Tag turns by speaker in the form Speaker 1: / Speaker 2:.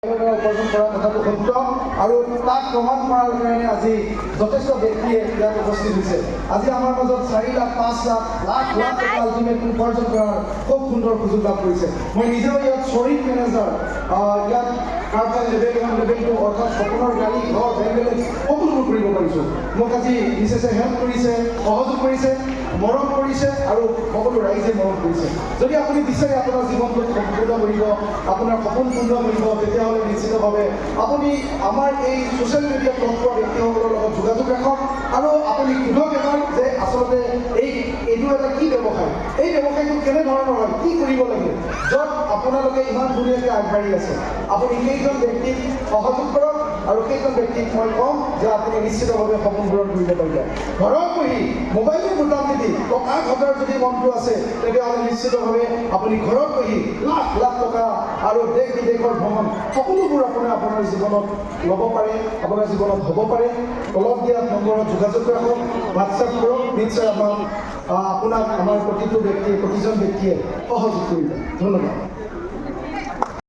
Speaker 1: উপাৰ্জন কৰা কথাটো সত্য আৰু তাক প্ৰমাণ কৰাৰ কাৰণে আজি যথেষ্ট ব্যক্তিয়ে ইয়াত উপস্থিত হৈছে। আজি আমাৰ মাজত 4 লাখ 5 লাখ লাখ লাখ টকা আল্টিমেট উপাৰ্জন কৰাৰ খুব সুন্দৰ সুযোগ লাভ কৰিছে। মই নিজেও ইয়াত শ্বৰিং মেনেজাৰ, ইয়াত কাৰ্বন লেভেল 1 লেভেল 2 অৰ্থাৎ সপোনৰ গাড়ী ঘৰ বেংগলে সকলোবোৰ কৰিব পাৰিছোঁ। মোক আজি বিশেষে হেল্প কৰিছে, সহযোগ কৰিছে, মৰম কৰিছে আৰু সকলো ৰাইজে মৰম কৰিছে। যদি আপুনি বিচাৰে আপোনাৰ জীৱনটো সম্পূৰ্ণ কৰিব, আপোনাৰ সপোন পূৰ্ণ কৰিব, তেতিয়াহ'লে নিশ্চিতভাৱে আপুনি আমাৰ এই ছ'চিয়েল মিডিয়াত লগ পোৱা ব্যক্তিসকলৰ লগত যোগাযোগ ৰাখক আৰু আপুনি সোধক এবাৰ যে আচলতে এইটো এটা কি ব্যৱসায়, এই ব্যৱসায়টো কেনেধৰণৰ হয়, কি কৰিব লাগে, য'ত আপোনালোকে ইমান ধুনীয়াকৈ আগবাঢ়ি আছে। আপুনি সেইজন ব্যক্তিক সহযোগ কৰক আৰু সেইজন ব্যক্তিক মই ক'ম যে আপুনি নিশ্চিতভাৱে সপোন পূৰণ কৰিব পাৰিব। ঘৰত বহি মোবাইলৰ বুটাম টিপি টকা ঘটাৰ যদি মনটো আছে, তেতিয়াহ'লে নিশ্চিতভাৱে আপুনি ঘৰত বহি লাখ লাখ টকা আৰু দেশ বিদেশৰ ভ্ৰমণ সকলোবোৰ আপোনাৰ জীৱনত ল'ব পাৰে, আপোনাৰ জীৱনত হ'ব পাৰে। তলত দিয়া নম্বৰত যোগাযোগ ৰাখক, হোৱাটছএপ কৰক, নিশ্চয় আপোনাক আমাৰ প্ৰতিজন ব্যক্তিয়ে সহযোগ কৰিব। ধন্যবাদ।